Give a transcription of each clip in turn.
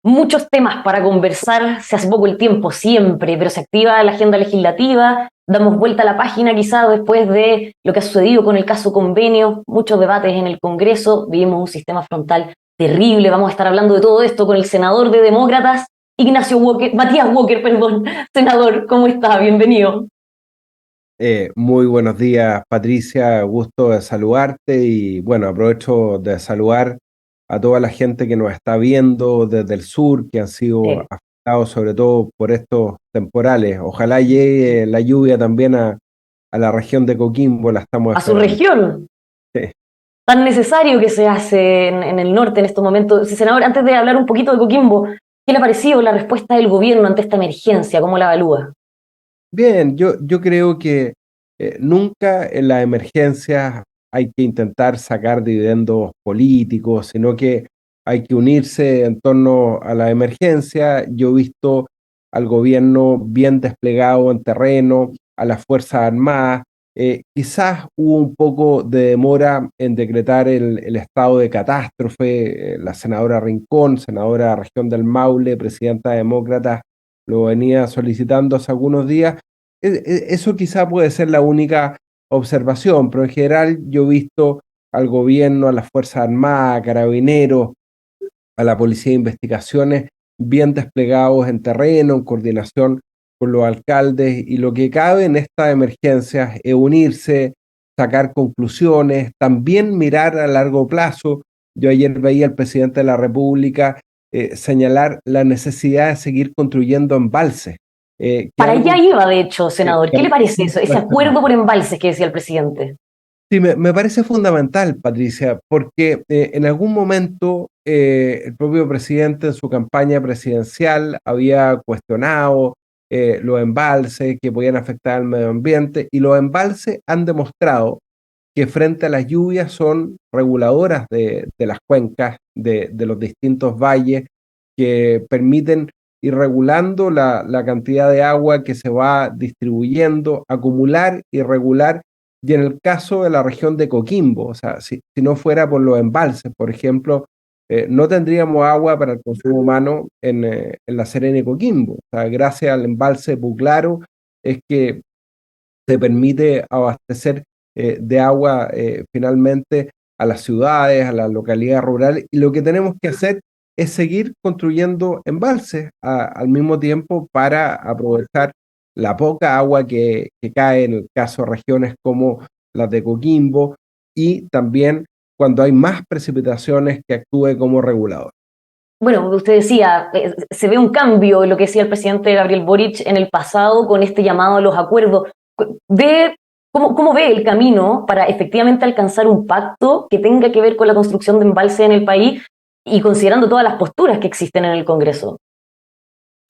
Muchos temas para conversar, se hace poco el tiempo siempre, pero se activa la agenda legislativa, damos vuelta a la página quizás después de lo que ha sucedido con el caso Convenio, muchos debates en el Congreso, vivimos un sistema frontal terrible, vamos a estar hablando de todo esto con el senador de Demócratas, Matías Walker, perdón. Senador, ¿cómo está? Bienvenido. Muy buenos días, Patricia. Gusto de saludarte y bueno, aprovecho de saludar a toda la gente que nos está viendo desde el sur, que han sido Sí. afectados sobre todo por estos temporales. Ojalá llegue la lluvia también a la región de Coquimbo, la estamos A su esperando. región, Sí. tan necesario que se hace en el norte en estos momentos. Sí, senador, antes de hablar un poquito de Coquimbo, ¿qué le ha parecido la respuesta del gobierno ante esta emergencia? ¿Cómo la evalúa? Bien, yo creo que nunca en las emergencias hay que intentar sacar dividendos políticos, sino que hay que unirse en torno a la emergencia. Yo he visto al gobierno bien desplegado en terreno, a las Fuerzas Armadas. Quizás hubo un poco de demora en decretar el estado de catástrofe. La senadora Rincón, senadora de la región del Maule, presidenta demócrata, lo venía solicitando hace algunos días. Eso quizá puede ser la única observación, pero en general yo he visto al gobierno, a las Fuerzas Armadas, a Carabineros, a la Policía de Investigaciones, bien desplegados en terreno, en coordinación con los alcaldes, y lo que cabe en estas emergencias es unirse, sacar conclusiones, también mirar a largo plazo. Yo ayer veía al presidente de la República señalar la necesidad de seguir construyendo embalses, que es Para allá algo iba, de hecho, senador. que ¿Qué a le mí parece me eso? Ese cuesta acuerdo por mucho. embalses que decía el presidente. Sí, me parece fundamental, Patricia, porque en algún momento el propio presidente en su campaña presidencial había cuestionado los embalses que podían afectar al medio ambiente, y los embalses han demostrado que frente a las lluvias son reguladoras de las cuencas, de los distintos valles, que permiten ir regulando la cantidad de agua que se va distribuyendo, acumular y regular. Y en el caso de la región de Coquimbo, o sea, si no fuera por los embalses, por ejemplo, no tendríamos agua para el consumo humano en La Serena y Coquimbo. O sea, gracias al embalse Puclaro es que te permite abastecer de agua finalmente a las ciudades, a las localidades rurales, y lo que tenemos que hacer es seguir construyendo embalses al mismo tiempo para aprovechar la poca agua que cae en el caso de regiones como las de Coquimbo, y también cuando hay más precipitaciones que actúe como regulador. Bueno, usted decía, se ve un cambio en lo que decía el presidente Gabriel Boric en el pasado con este llamado a los acuerdos. Ve, ¿cómo ve el camino para efectivamente alcanzar un pacto que tenga que ver con la construcción de embalses en el país y considerando todas las posturas que existen en el Congreso?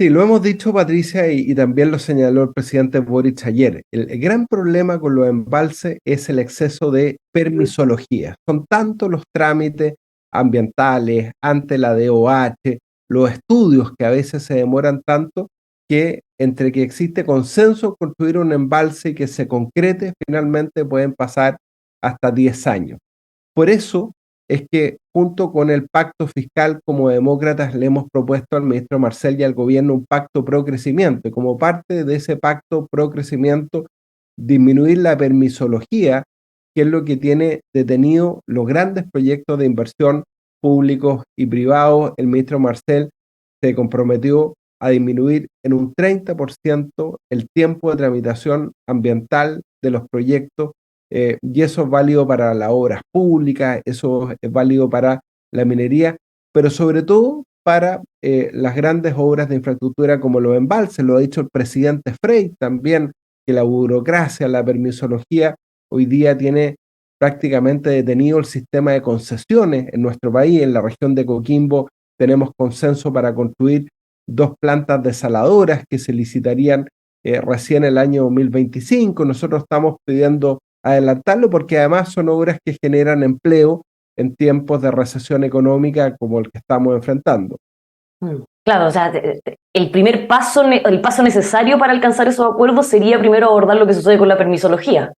Sí, lo hemos dicho, Patricia, y también lo señaló el presidente Boric ayer. El gran problema con los embalses es el exceso de permisología. Son tantos los trámites ambientales ante la DOH, los estudios que a veces se demoran tanto, que entre que existe consenso en construir un embalse y que se concrete, finalmente pueden pasar hasta 10 años. Por eso es que junto con el pacto fiscal, como demócratas le hemos propuesto al ministro Marcel y al gobierno un pacto pro crecimiento, y como parte de ese pacto pro crecimiento, disminuir la permisología, que es lo que tiene detenido los grandes proyectos de inversión públicos y privados. El ministro Marcel se comprometió a disminuir en un 30% el tiempo de tramitación ambiental de los proyectos, y eso es válido para las obras públicas, eso es válido para la minería, pero sobre todo para las grandes obras de infraestructura como los embalses. Lo ha dicho el presidente Frey también, que la burocracia, la permisología hoy día tiene prácticamente detenido el sistema de concesiones en nuestro país. En la región de Coquimbo tenemos consenso para construir dos plantas desaladoras que se licitarían recién el año 2025. Nosotros estamos pidiendo adelantarlo porque además son obras que generan empleo en tiempos de recesión económica como el que estamos enfrentando. Claro, o sea, el primer paso, el paso necesario para alcanzar esos acuerdos sería primero abordar lo que sucede con la permisología.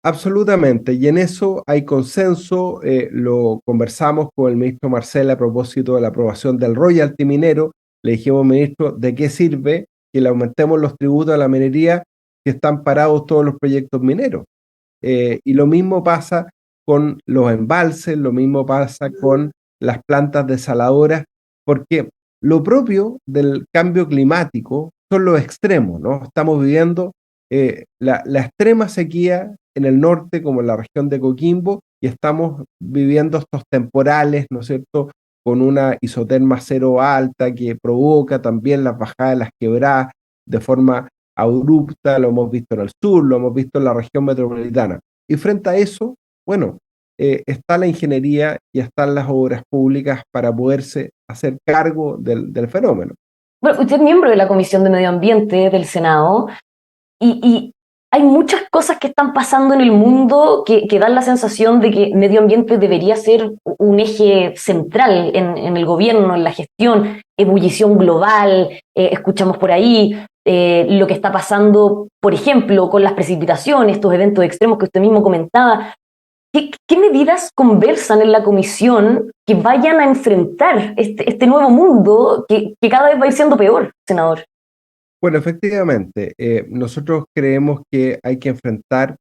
Absolutamente, y en eso hay consenso, lo conversamos con el ministro Marcel a propósito de la aprobación del royalty minero. Le dijimos, ministro, ¿de qué sirve que le aumentemos los tributos a la minería si están parados todos los proyectos mineros? Y lo mismo pasa con los embalses, lo mismo pasa con las plantas desaladoras, porque lo propio del cambio climático son los extremos, ¿no? Estamos viviendo la extrema sequía en el norte, como en la región de Coquimbo, y estamos viviendo estos temporales, ¿no es cierto?, con una isoterma cero alta que provoca también las bajadas de las quebradas de forma abrupta. Lo hemos visto en el sur, lo hemos visto en la región metropolitana. Y frente a eso, bueno, está la ingeniería y están las obras públicas para poderse hacer cargo del fenómeno. Bueno, usted es miembro de la Comisión de Medio Ambiente del Senado y hay muchas cosas que están pasando en el mundo que dan la sensación de que medio ambiente debería ser un eje central en el gobierno, en la gestión, ebullición global, escuchamos por ahí lo que está pasando, por ejemplo, con las precipitaciones, estos eventos extremos que usted mismo comentaba. ¿Qué medidas conversan en la comisión que vayan a enfrentar este nuevo mundo que cada vez va a ir siendo peor, senador? Bueno, efectivamente, nosotros creemos que hay que enfrentar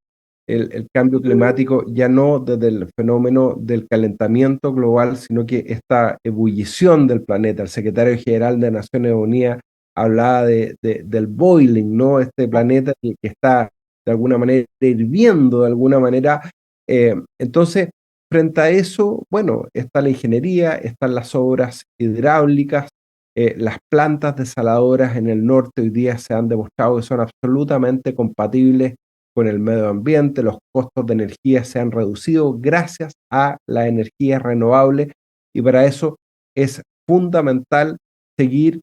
el cambio climático ya no desde el fenómeno del calentamiento global, sino que esta ebullición del planeta. El secretario general de Naciones Unidas hablaba del boiling, ¿no? Este planeta que está de alguna manera hirviendo, de alguna manera. Entonces, frente a eso, bueno, está la ingeniería, están las obras hidráulicas. Las plantas desaladoras en el norte hoy día se han demostrado que son absolutamente compatibles con el medio ambiente. Los costos de energía se han reducido gracias a la energía renovable, y para eso es fundamental seguir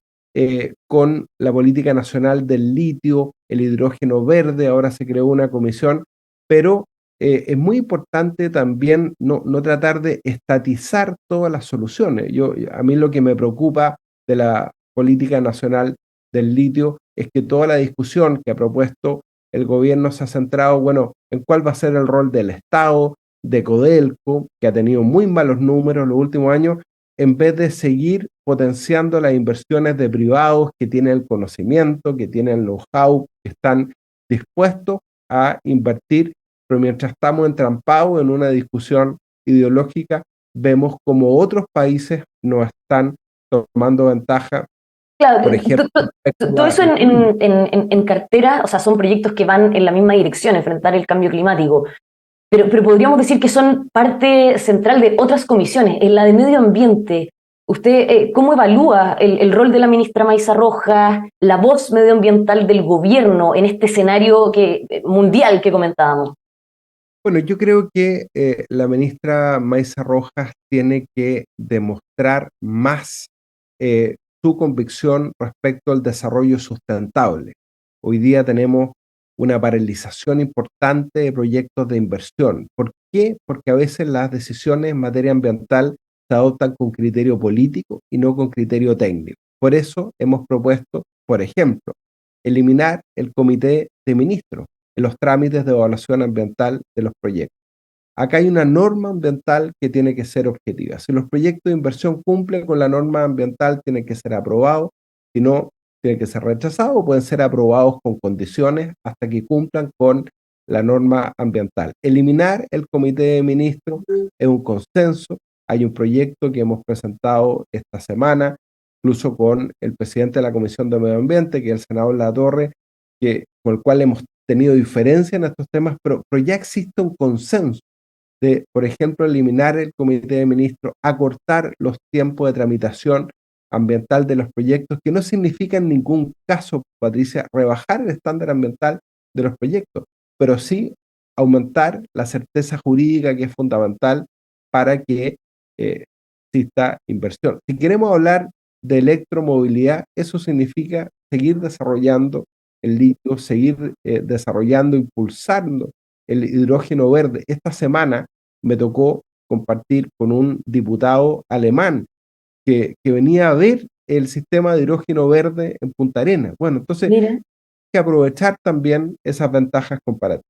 con la política nacional del litio, el hidrógeno verde. Ahora se creó una comisión, pero es muy importante también no tratar de estatizar todas las soluciones. A mí lo que me preocupa de la política nacional del litio es que toda la discusión que ha propuesto el gobierno se ha centrado, bueno, en cuál va a ser el rol del Estado, de Codelco, que ha tenido muy malos números en los últimos años, en vez de seguir potenciando las inversiones de privados que tienen el conocimiento, que tienen el know-how, que están dispuestos a invertir. Pero mientras estamos entrampados en una discusión ideológica, vemos como otros países nos están tomando ventaja, por Claro, ejemplo, todo eso en cartera, o sea, son proyectos que van en la misma dirección, enfrentar el cambio climático, pero podríamos decir que son parte central de otras comisiones. En la de medio ambiente, ¿usted cómo evalúa el rol de la ministra Maísa Rojas, la voz medioambiental del gobierno en este escenario mundial que comentábamos? bueno, yo creo que la ministra Maísa Rojas tiene que demostrar más su convicción respecto al desarrollo sustentable. Hoy día tenemos una paralización importante de proyectos de inversión. ¿Por qué? Porque a veces las decisiones en materia ambiental se adoptan con criterio político y no con criterio técnico. Por eso hemos propuesto, por ejemplo, eliminar el comité de ministros en los trámites de evaluación ambiental de los proyectos. Acá hay una norma ambiental que tiene que ser objetiva. Si los proyectos de inversión cumplen con la norma ambiental, tienen que ser aprobados. Si no, tienen que ser rechazados o pueden ser aprobados con condiciones hasta que cumplan con la norma ambiental. Eliminar el comité de ministros es un consenso. Hay un proyecto que hemos presentado esta semana, incluso con el presidente de la Comisión de Medio Ambiente, que es el senador Latorre, con el cual hemos tenido diferencia en estos temas, pero ya existe un consenso de, por ejemplo, eliminar el comité de ministros, acortar los tiempos de tramitación ambiental de los proyectos, que no significa en ningún caso, Patricia, rebajar el estándar ambiental de los proyectos, pero sí aumentar la certeza jurídica, que es fundamental para que exista inversión. Si queremos hablar de electromovilidad, eso significa seguir desarrollando el litio, seguir desarrollando, impulsando el hidrógeno verde. Esta semana me tocó compartir con un diputado alemán que venía a ver el sistema de hidrógeno verde en Punta Arenas. Bueno, entonces hay Mira, que aprovechar también esas ventajas comparativas.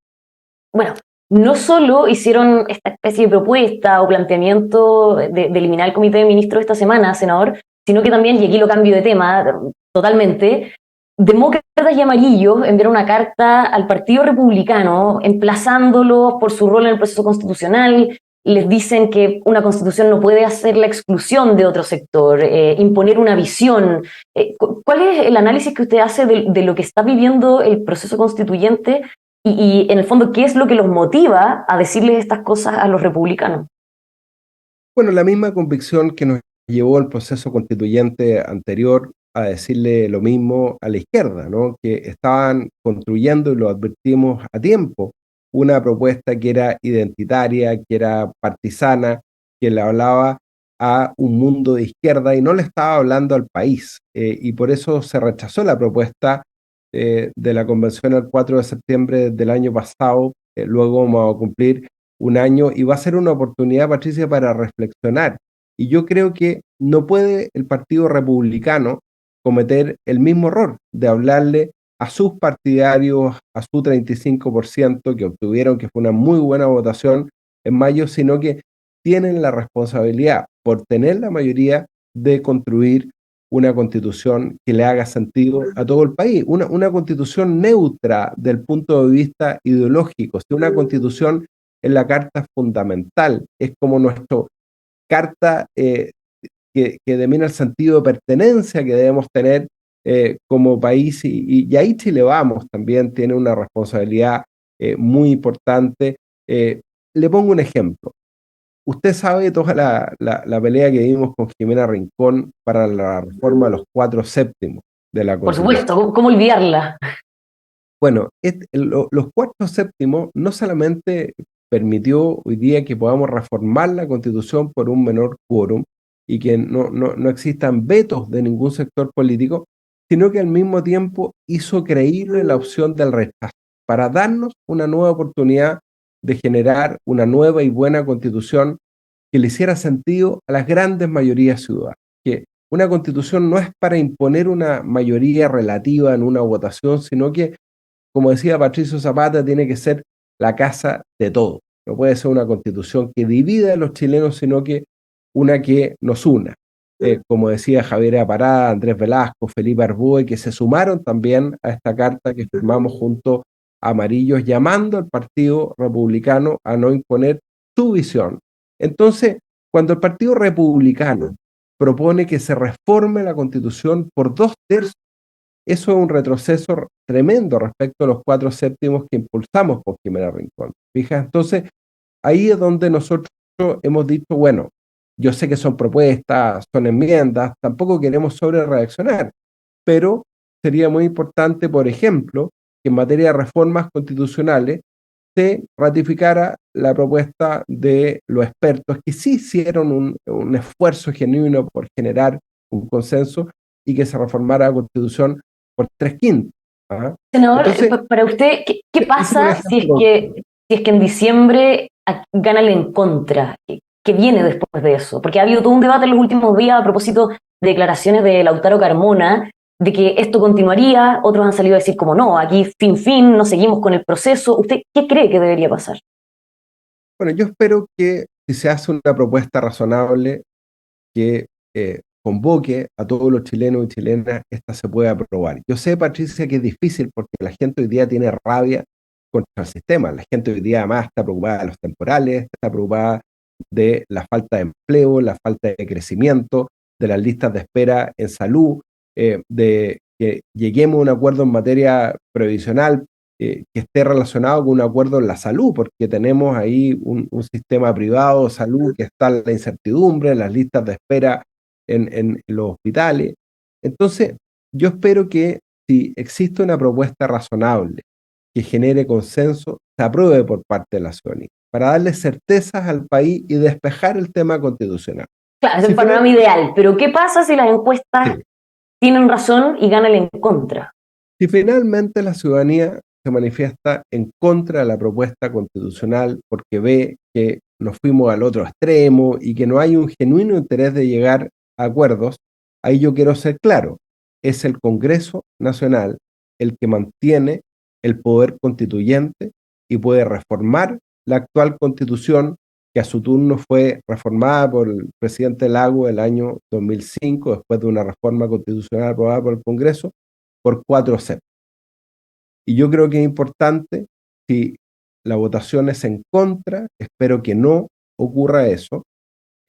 bueno, no solo hicieron esta especie de propuesta o planteamiento de eliminar el comité de ministros esta semana, senador, sino que también, y aquí lo cambio de tema totalmente, demócratas y amarillos enviaron una carta al Partido Republicano emplazándolo por su rol en el proceso constitucional. Les dicen que una constitución no puede hacer la exclusión de otro sector, imponer una visión. ¿Cuál es el análisis que usted hace de lo que está viviendo el proceso constituyente y en el fondo, ¿qué es lo que los motiva a decirles estas cosas a los republicanos? Bueno, la misma convicción que nos llevó al proceso constituyente anterior a decirle lo mismo a la izquierda, ¿no? Que estaban construyendo, y lo advertimos a tiempo, una propuesta que era identitaria, que era partisana, que le hablaba a un mundo de izquierda y no le estaba hablando al país. Y por eso se rechazó la propuesta de la convención el 4 de septiembre del año pasado. Luego vamos a cumplir un año y va a ser una oportunidad, Patricia, para reflexionar. Y yo creo que no puede el Partido Republicano cometer el mismo error de hablarle a sus partidarios, a su 35% que obtuvieron, que fue una muy buena votación en mayo, sino que tienen la responsabilidad, por tener la mayoría, de construir una constitución que le haga sentido a todo el país, una constitución neutra del punto de vista ideológico, una constitución en la carta fundamental, es como nuestra carta que domina el sentido de pertenencia que debemos tener como país y ahí Chile Vamos también tiene una responsabilidad muy importante. Le pongo un ejemplo. Usted sabe toda la pelea que dimos con Jimena Rincón para la reforma de los 4 séptimos de la Por Constitución. supuesto, ¿cómo olvidarla? Bueno, los 4 séptimos no solamente permitió hoy día que podamos reformar la Constitución por un menor quórum y que no existan vetos de ningún sector político, sino que al mismo tiempo hizo creíble la opción del rechazo para darnos una nueva oportunidad de generar una nueva y buena Constitución que le hiciera sentido a las grandes mayorías ciudadanas. Que una Constitución no es para imponer una mayoría relativa en una votación, sino que, como decía Patricio Zapata, tiene que ser la casa de todos. No puede ser una constitución que divida a los chilenos, sino que una que nos una. Como decía Javier Aparada, Andrés Velasco, Felipe Arboe, que se sumaron también a esta carta que firmamos junto a Amarillos, llamando al Partido Republicano a no imponer su visión. Entonces, cuando el Partido Republicano propone que se reforme la Constitución por 2/3, eso es un retroceso tremendo respecto a los 4 séptimos que impulsamos con Jimena Rincón. Fija, entonces ahí es donde nosotros hemos dicho, bueno, yo sé que son propuestas, son enmiendas, tampoco queremos sobre reaccionar, pero sería muy importante, por ejemplo, que en materia de reformas constitucionales se ratificara la propuesta de los expertos que sí hicieron un esfuerzo genuino por generar un consenso y que se reformara la Constitución por 3/5. ¿Ah? Senador, Entonces, para usted, ¿qué ese es un pasa ejemplo. si es que en diciembre gana el en contra? ¿Qué viene después de eso? Porque ha habido todo un debate en los últimos días a propósito de declaraciones de Lautaro Carmona, de que esto continuaría, otros han salido a decir como no, aquí fin, no seguimos con el proceso. ¿Usted qué cree que debería pasar? Bueno, yo espero que si se hace una propuesta razonable que convoque a todos los chilenos y chilenas, esta se puede aprobar. Yo sé, Patricia, que es difícil porque la gente hoy día tiene rabia contra el sistema. La gente hoy día además está preocupada de los temporales, está preocupada de la falta de empleo, la falta de crecimiento, de las listas de espera en salud, de que lleguemos a un acuerdo en materia previsional que esté relacionado con un acuerdo en la salud, porque tenemos ahí un sistema privado de salud que está en la incertidumbre, en las listas de espera en los hospitales. Entonces, yo espero que si existe una propuesta razonable que genere consenso, se apruebe por parte de la ciudadanía, para darle certezas al país y despejar el tema constitucional. Claro, es Si el panorama finalmente, ideal, pero ¿qué pasa si las encuestas sí, tienen razón y gana el en contra? si finalmente la ciudadanía se manifiesta en contra de la propuesta constitucional porque ve que nos fuimos al otro extremo y que no hay un genuino interés de llegar a acuerdos, ahí yo quiero ser claro, es el Congreso Nacional el que mantiene el poder constituyente y puede reformar la actual constitución, que a su turno fue reformada por el presidente Lago el año 2005, después de una reforma constitucional aprobada por el Congreso, por 4 séptimos. Y yo creo que es importante, si la votación es en contra, espero que no ocurra eso,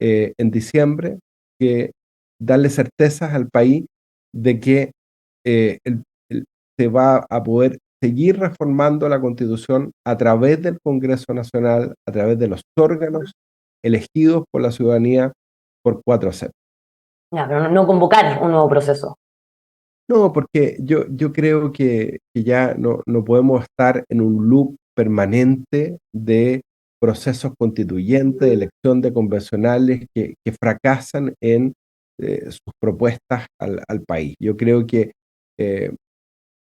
en diciembre, que darle certezas al país de que eh, el- se va a poder seguir reformando la Constitución a través del Congreso Nacional, a través de los órganos elegidos por la ciudadanía por 4 séptimos. Ya, pero no convocar un nuevo proceso. No, porque yo creo que ya no podemos estar en un loop permanente de procesos constituyentes, de elección de convencionales que fracasan en sus propuestas al país. Yo creo que, eh,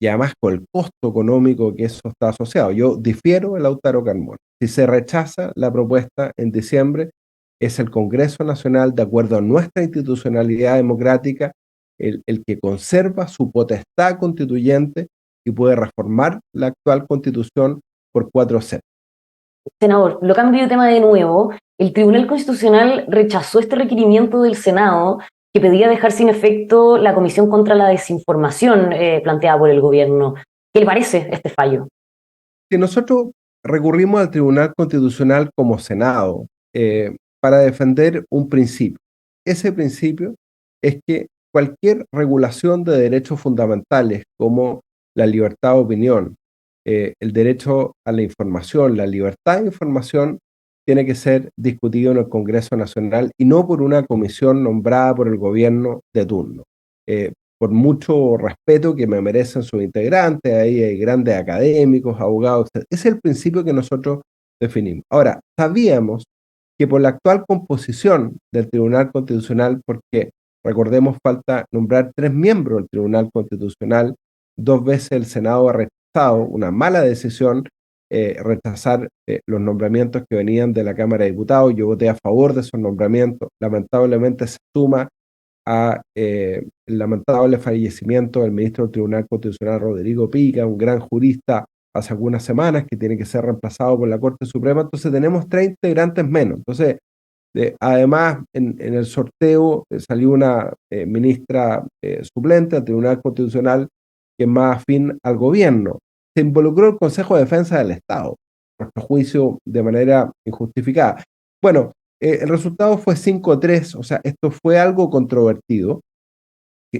y además con el costo económico que eso está asociado, yo difiero de Lautaro Carmona. Si se rechaza la propuesta en diciembre, es el Congreso Nacional, de acuerdo a nuestra institucionalidad democrática, el que conserva su potestad constituyente y puede reformar la actual constitución por 4 séptimos. Senador, lo cambio de tema de nuevo. El Tribunal Constitucional rechazó este requerimiento del Senado que pedía dejar sin efecto la Comisión contra la Desinformación planteada por el gobierno. ¿Qué le parece este fallo? Si nosotros recurrimos al Tribunal Constitucional como Senado para defender un principio, ese principio es que cualquier regulación de derechos fundamentales como la libertad de opinión, el derecho a la información, la libertad de información, tiene que ser discutido en el Congreso Nacional y no por una comisión nombrada por el gobierno de turno. Por mucho respeto que me merecen sus integrantes, ahí hay grandes académicos, abogados, etc. Ese es el principio que nosotros definimos. Ahora, sabíamos que por la actual composición del Tribunal Constitucional, porque recordemos, falta nombrar 3 miembros del Tribunal Constitucional, 2 veces el Senado ha rechazado, una mala decisión, rechazar los nombramientos que venían de la Cámara de Diputados. Yo voté a favor de esos nombramientos. Lamentablemente se suma a el lamentable fallecimiento del ministro del Tribunal Constitucional, Rodrigo Pica, un gran jurista hace algunas semanas que tiene que ser reemplazado por la Corte Suprema. Entonces tenemos 3 integrantes menos. Entonces, además, en el sorteo salió una ministra suplente al Tribunal Constitucional que es más afín al gobierno. Se involucró el Consejo de Defensa del Estado, a nuestro juicio, de manera injustificada. Bueno, el resultado fue 5-3, o sea, esto fue algo controvertido.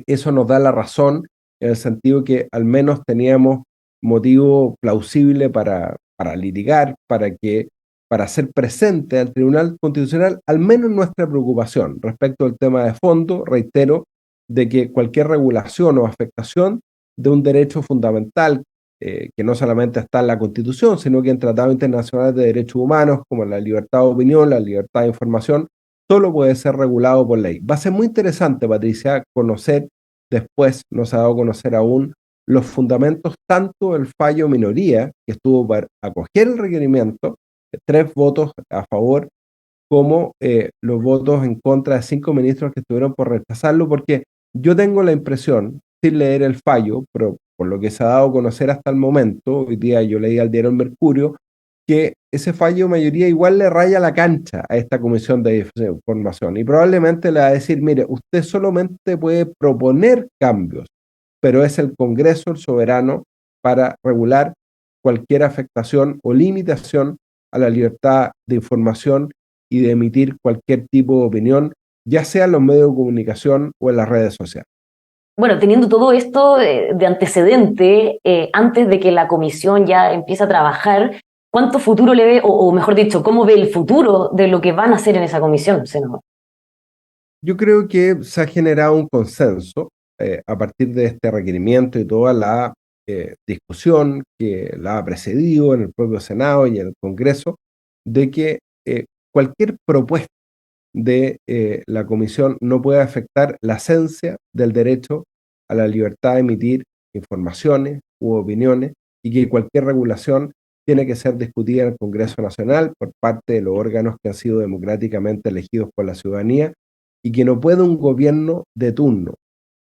Eso nos da la razón en el sentido que al menos teníamos motivo plausible para litigar, para hacer presente al Tribunal Constitucional al menos nuestra preocupación respecto al tema de fondo, reitero, de que cualquier regulación o afectación de un derecho fundamental que no solamente está en la Constitución, sino que en tratados internacionales de derechos humanos, como la libertad de opinión, la libertad de información, solo puede ser regulado por ley. Va a ser muy interesante, Patricia, conocer después, no se ha dado a conocer aún, los fundamentos tanto del fallo minoría, que estuvo para acoger el requerimiento, 3 votos a favor, como los votos en contra de 5 ministros que estuvieron por rechazarlo, porque yo tengo la impresión, sin leer el fallo, pero por lo que se ha dado a conocer hasta el momento, hoy día yo leí al diario El Mercurio, que ese fallo de mayoría igual le raya la cancha a esta comisión de información y probablemente le va a decir, mire, usted solamente puede proponer cambios, pero es el Congreso el soberano para regular cualquier afectación o limitación a la libertad de información y de emitir cualquier tipo de opinión, ya sea en los medios de comunicación o en las redes sociales. Bueno, teniendo todo esto de antecedente, antes de que la comisión ya empiece a trabajar, ¿cuánto futuro le ve, o mejor dicho, cómo ve el futuro de lo que van a hacer en esa comisión, senador? Yo creo que se ha generado un consenso a partir de este requerimiento y toda la discusión que la ha precedido en el propio Senado y en el Congreso, de que cualquier propuesta de la Comisión no puede afectar la esencia del derecho a la libertad de emitir informaciones u opiniones y que cualquier regulación tiene que ser discutida en el Congreso Nacional por parte de los órganos que han sido democráticamente elegidos por la ciudadanía y que no puede un gobierno de turno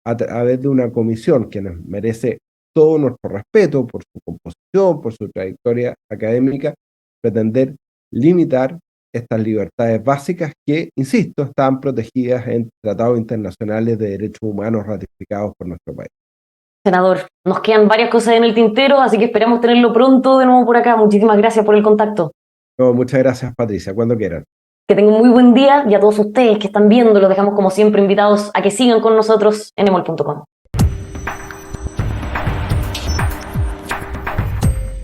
a través de una comisión que nos merece todo nuestro respeto por su composición, por su trayectoria académica, pretender limitar estas libertades básicas que, insisto, están protegidas en tratados internacionales de derechos humanos ratificados por nuestro país. Senador, nos quedan varias cosas en el tintero, así que esperamos tenerlo pronto de nuevo por acá. Muchísimas gracias por el contacto. No, muchas gracias, Patricia, cuando quieran. Que tengan un muy buen día y a todos ustedes que están viendo, los dejamos como siempre invitados a que sigan con nosotros en emol.com.